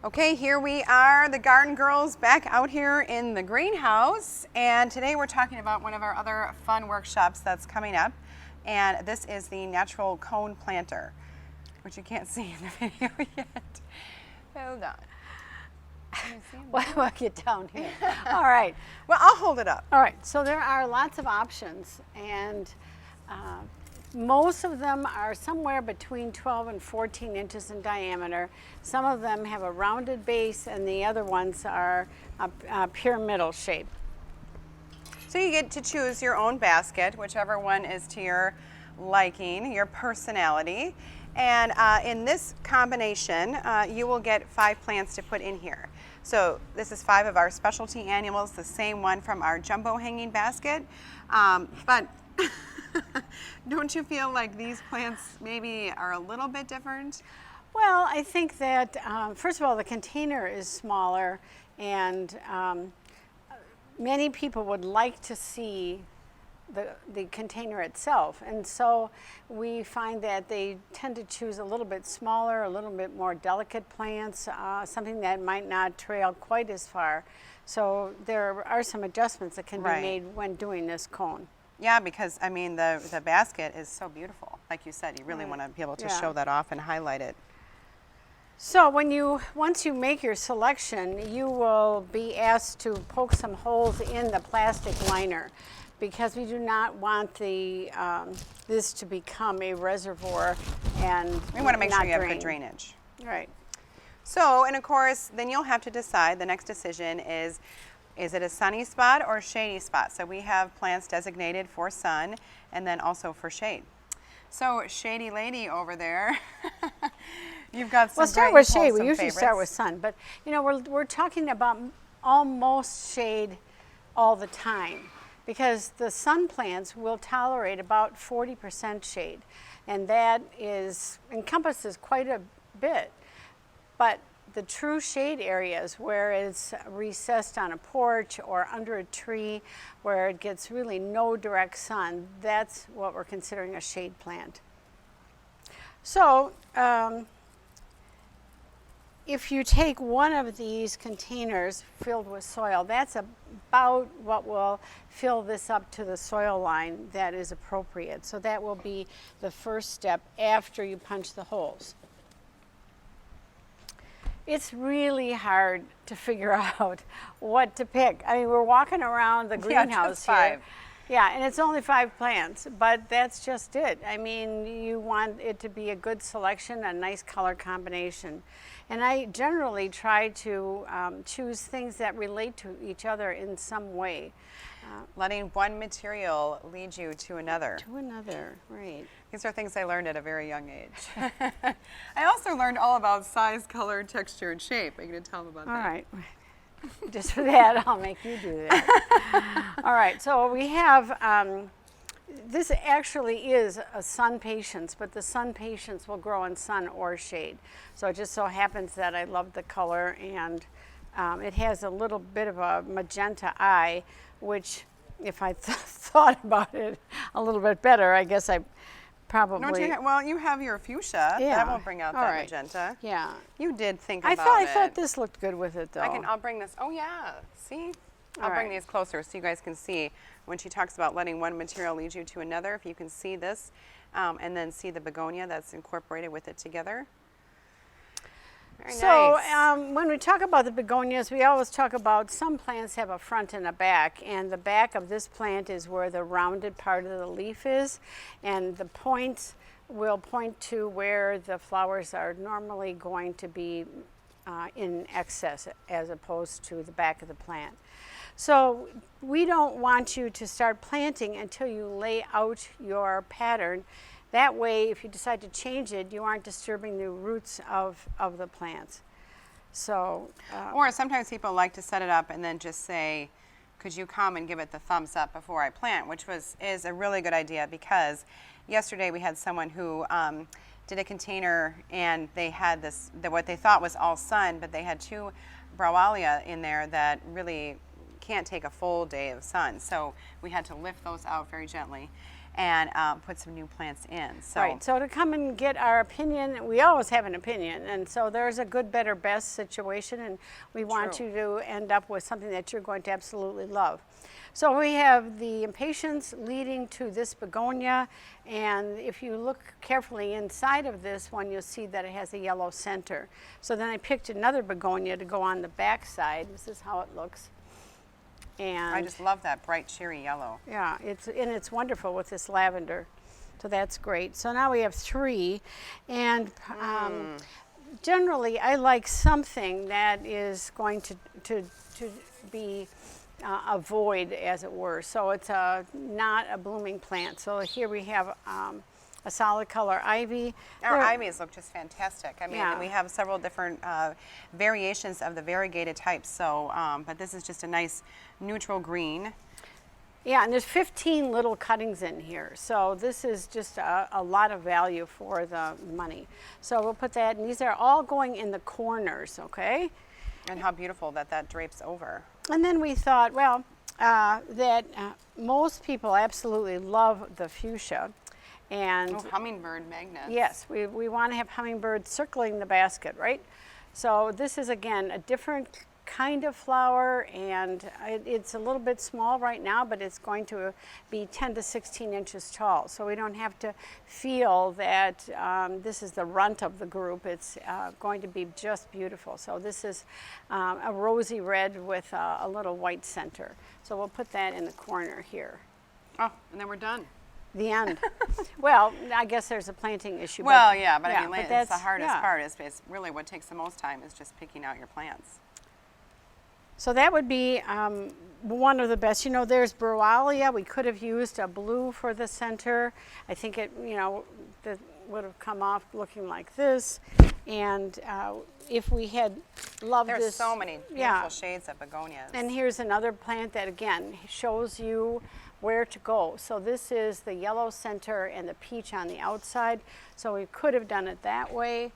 Okay, here we are, the garden girls, back out here in the greenhouse, and today we're talking about one of our other fun workshops that's coming up, and this is the natural cone planter, which you can't see in the video yet. Hold on. We'll get down here. All right. Well, I'll hold it up. All right. So there are lots of options, and most of them are somewhere between 12 and 14 inches in diameter. Some of them have a rounded base, and the other ones are a pyramidal shape. So you get to choose your own basket, whichever one is to your liking, your personality. And in this combination, you will get 5 plants to put in here. So this is 5 of our specialty annuals, the same one from our jumbo hanging basket. But don't you feel like these plants maybe are a little bit different? Well, I think that, first of all, the container is smaller, and many people would like to see the container itself, and so we find that they tend to choose a little bit smaller, a little bit more delicate plants, something that might not trail quite as far. So there are some adjustments that can be made when doing this cone. Yeah, because I mean the basket is so beautiful. Like you said, you really want to be able to show that off and highlight it. So once you make your selection, you will be asked to poke some holes in the plastic liner, because we do not want this to become a reservoir, and we want to make sure you have drain. good drainage. Right. So, and of course, then you'll have to decide, the next decision is it a sunny spot or a shady spot? So we have plants designated for sun and then also for shade. So shady lady over there, you've got some. We'll start with shade. We usually start with sun, but you know, we're talking about almost shade all the time, because the sun plants will tolerate about 40% shade, and that encompasses quite a bit. But the true shade areas, where it's recessed on a porch or under a tree, where it gets really no direct sun, that's what we're considering a shade plant. So if you take one of these containers filled with soil, that's about what will fill this up to the soil line that is appropriate. So that will be the first step after you punch the holes. It's really hard to figure out what to pick. I mean, we're walking around the greenhouse here. Yeah, and it's only 5 plants, but that's just it. I mean, you want it to be a good selection, a nice color combination. And I generally try to choose things that relate to each other in some way. Letting one material lead you to another. To another, right. These are things I learned at a very young age. I also learned all about size, color, texture, and shape. Are you going to tell them about that? All right. Just for that, I'll make you do that. All right, so we have, this actually is a sun patience, but the sun patience will grow in sun or shade. So it just so happens that I love the color, and it has a little bit of a magenta eye, which if I thought about it a little bit better, I guess I probably... Well, you have your fuchsia. Yeah. That won't bring out that magenta. Yeah. You did think about it. I thought this looked good with it, though. I'll bring this. Oh, yeah. See? I'll bring these closer so you guys can see when she talks about letting one material lead you to another. If you can see this, and then see the begonia that's incorporated with it together. Very nice. When we talk about the begonias, we always talk about some plants have a front and a back, and the back of this plant is where the rounded part of the leaf is, and the points will point to where the flowers are normally going to be in excess, as opposed to the back of the plant. So we don't want you to start planting until you lay out your pattern. That way, if you decide to change it, you aren't disturbing the roots of the plants. So, or sometimes people like to set it up and then just say, could you come and give it the thumbs up before I plant, which is a really good idea, because yesterday we had someone who did a container, and they had what they thought was all sun, but they had 2 Browalia in there that really can't take a full day of sun. So we had to lift those out very gently. and put some new plants in. So. Right, so to come and get our opinion, we always have an opinion, and so there's a good, better, best situation, and we want True. you to end up with something that you're going to absolutely love. So we have the impatiens leading to this begonia, and if you look carefully inside of this one, you'll see that it has a yellow center. So then I picked another begonia to go on the back side. This is how it looks. And I just love that bright cherry yellow. yeah, it's wonderful with this lavender, so that's great. So now we have 3, and generally I like something that is going to be a void, as it were. So it's not a blooming plant. So here we have a solid color ivy. Our ivies look just fantastic. I mean, Yeah. and we have several different variations of the variegated types. So, but this is just a nice neutral green. Yeah, and there's 15 little cuttings in here. So this is just a lot of value for the money. So we'll put that, and these are all going in the corners, okay? And how beautiful that drapes over. And then we thought, well, that most people absolutely love the fuchsia. And Oh, hummingbird magnets. yes, we want to have hummingbirds circling the basket, right? So this is, again, a different kind of flower, and it's a little bit small right now, but it's going to be 10 to 16 inches tall. So we don't have to feel that this is the runt of the group. It's going to be just beautiful. So this is a rosy red with a little white center. So we'll put that in the corner here. Oh, and then we're done. The end. Well, I guess there's a planting issue. Well, yeah, but I mean, but it's that's the hardest yeah. part. Is really what takes the most time is just picking out your plants. So that would be one of the best. You know, there's Broalia. We could have used a blue for the center. I think it, that would have come off looking like this. And if we had loved There's this. so many beautiful shades of begonias. And here's another plant that, again, shows you where to go. So this is the yellow center and the peach on the outside. So we could have done it that way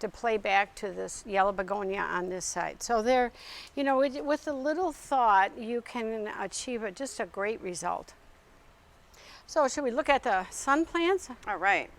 to play back to this yellow begonia on this side. So there, with a little thought, you can achieve just a great result. So should we look at the sun plants? All right.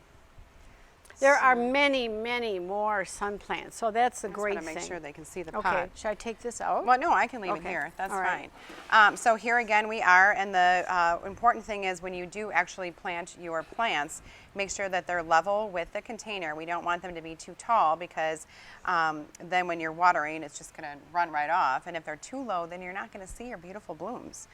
There are many, many more sun plants. So that's the I great just want to thing. make sure they can see the Okay, pot. should I take this out? Well, no, I can leave it Okay. here. That's All right. fine. So here again we are, and the important thing is when you do actually plant your plants, make sure that they're level with the container. We don't want them to be too tall because then when you're watering, it's just going to run right off. And if they're too low, then you're not going to see your beautiful blooms.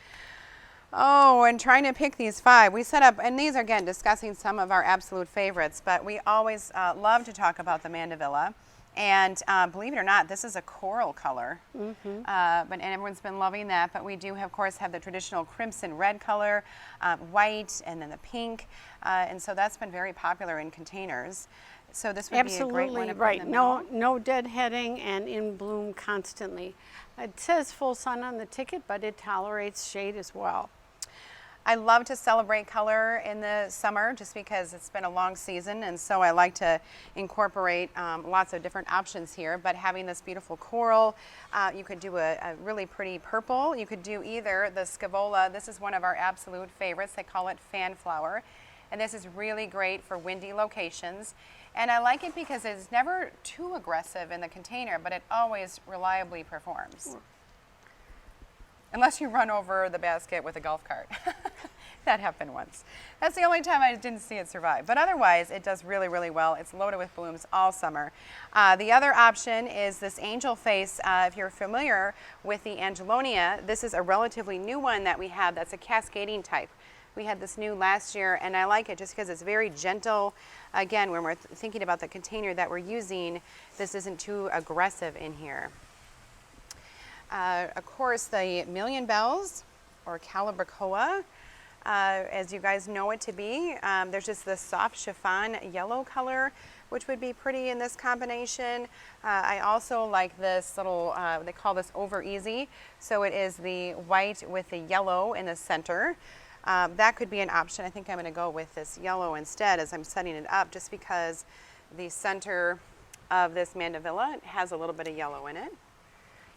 Oh, and trying to pick these 5. We set up, and these are, again, discussing some of our absolute favorites, but we always love to talk about the Mandevilla. And believe it or not, this is a coral color, and everyone's been loving that. But we do, of course, have the traditional crimson red color, white, and then the pink. And so that's been very popular in containers. So this would be a great one to put right. in the middle. No deadheading and in bloom constantly. It says full sun on the ticket, but it tolerates shade as well. I love to celebrate color in the summer just because it's been a long season, and so I like to incorporate lots of different options here. But having this beautiful coral, you could do a really pretty purple. You could do either the scaevola. This is one of our absolute favorites. They call it fan flower, and this is really great for windy locations. And I like it because it's never too aggressive in the container, but it always reliably performs. Unless you run over the basket with a golf cart. That happened once. That's the only time I didn't see it survive. But otherwise, it does really, really well. It's loaded with blooms all summer. The other option is this angel face. If you're familiar with the Angelonia, this is a relatively new one that we have that's a cascading type. We had this new last year, and I like it just because it's very gentle. Again, when we're thinking about the container that we're using, this isn't too aggressive in here. Of course, the Million Bells, or Calibrachoa, as you guys know it to be. There's just this soft chiffon yellow color, which would be pretty in this combination. I also like this little, they call this over easy. So it is the white with the yellow in the center. That could be an option. I think I'm going to go with this yellow instead as I'm setting it up, just because the center of this Mandevilla has a little bit of yellow in it.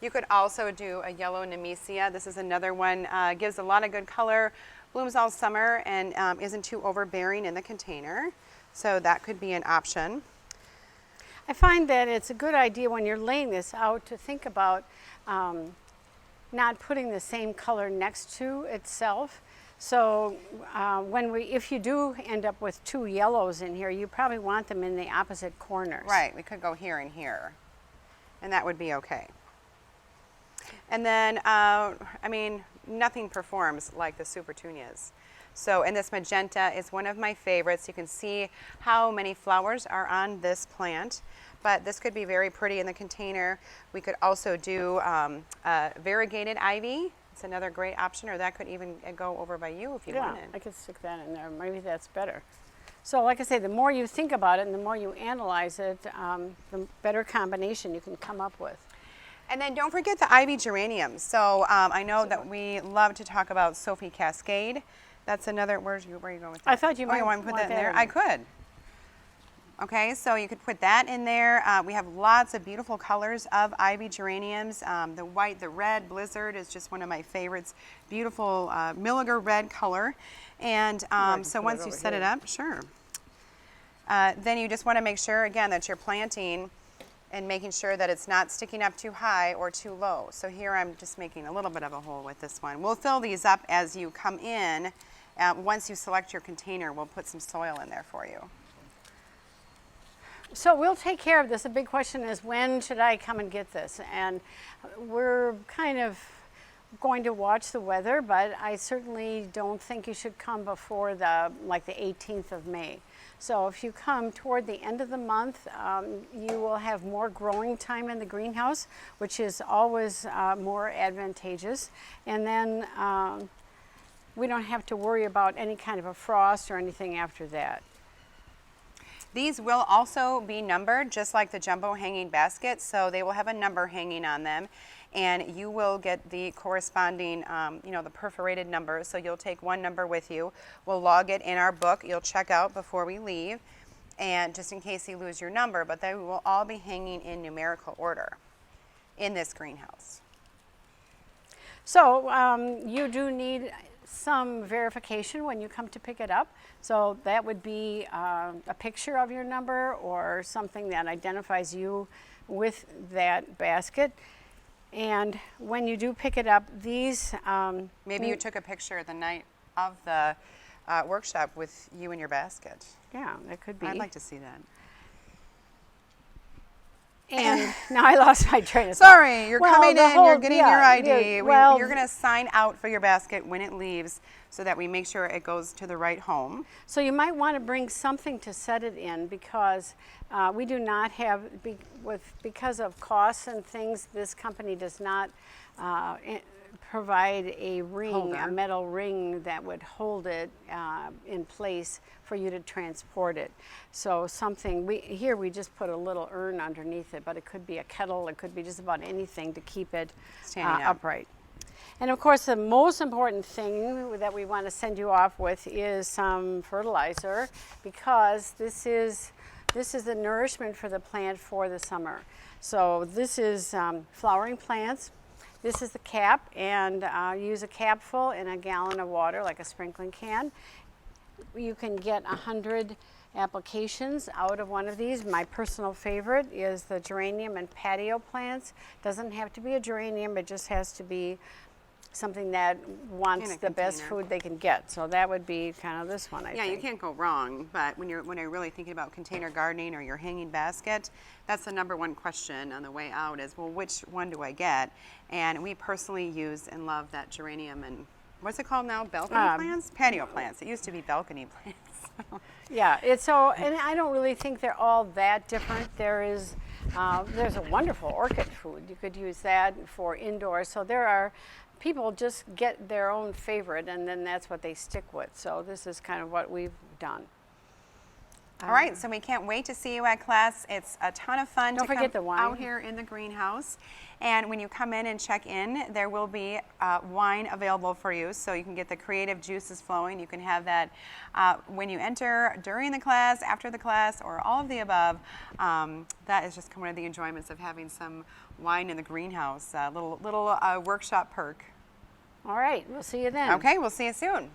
You could also do a yellow Nemesia. This is another one, gives a lot of good color blooms all summer and isn't too overbearing in the container. So that could be an option. I find that it's a good idea when you're laying this out to think about not putting the same color next to itself. So if you do end up with two yellows in here, you probably want them in the opposite corners. Right, we could go here and here, and that would be okay. And then, I mean, nothing performs like the Supertunias. So, and this magenta is one of my favorites. You can see how many flowers are on this plant, but this could be very pretty in the container. We could also do variegated ivy. It's another great option, or that could even go over by you if you wanted. I could stick that in there. Maybe that's better. So like I say, the more you think about it and the more you analyze it, the better combination you can come up with. And then don't forget the ivy geraniums. So I know that we love to talk about Sophie Cascade. That's another, where are you going with that? I thought you might want to put that in there? I could. Okay, so you could put that in there. We have lots of beautiful colors of ivy geraniums. The white, the red Blizzard is just one of my favorites. Beautiful Milliger red color. And so once you set it up, sure. Then you just want to make sure, again, that you're planting and making sure that it's not sticking up too high or too low. So here I'm just making a little bit of a hole with this one. We'll fill these up as you come in. Once you select your container, we'll put some soil in there for you. So we'll take care of this. The big question is, when should I come and get this? And we're kind of going to watch the weather, but I certainly don't think you should come before the 18th of May. So if you come toward the end of the month, you will have more growing time in the greenhouse, which is always more advantageous. And then we don't have to worry about any kind of a frost or anything after that. These will also be numbered just like the jumbo hanging baskets, so they will have a number hanging on them, and you will get the corresponding, the perforated number. So you'll take one number with you. We'll log it in our book. You'll check out before we leave, and just in case you lose your number, but they will all be hanging in numerical order in this greenhouse. So you do need some verification when you come to pick it up. So that would be a picture of your number or something that identifies you with that basket. And when you do pick it up, these... Maybe you took a picture the night of the workshop with you and your basket. Yeah, that could be. I'd like to see that. And now I lost my train of thought. Sorry, you're coming in, you're getting your ID. You're going to sign out for your basket when it leaves so that we make sure it goes to the right home. So you might want to bring something to set it in, because we do not have, because of costs and things, this company does not provide a ring, a metal ring that would hold it in place for you to transport it. So something, here we just put a little urn underneath it, but it could be a kettle, it could be just about anything to keep it upright. And of course, the most important thing that we want to send you off with is some fertilizer, because this is the nourishment for the plant for the summer. So this is flowering plants. This is the cap, and use a capful in a gallon of water, like a sprinkling can. You can get 100 applications out of one of these. My personal favorite is the geranium and patio plants. Doesn't have to be a geranium, it just has to be something that wants the best food they can get. So that would be kind of this one, I think. Yeah, you can't go wrong, but when you're really thinking about container gardening or your hanging basket, that's the number one question on the way out is, well, which one do I get? And we personally use and love that geranium and, what's it called now? Balcony plants? Patio plants. It used to be balcony plants. Yeah, and I don't really think they're all that different. There's a wonderful orchid food. You could use that for indoors. So people just get their own favorite, and then that's what they stick with. So this is kind of what we've done. All right, so we can't wait to see you at class. It's a ton of fun to come out here in the greenhouse. And when you come in and check in, there will be wine available for you, so you can get the creative juices flowing. You can have that when you enter, during the class, after the class, or all of the above. That is just one of the enjoyments of having some wine in the greenhouse, little workshop perk. All right, we'll see you then. Okay, we'll see you soon.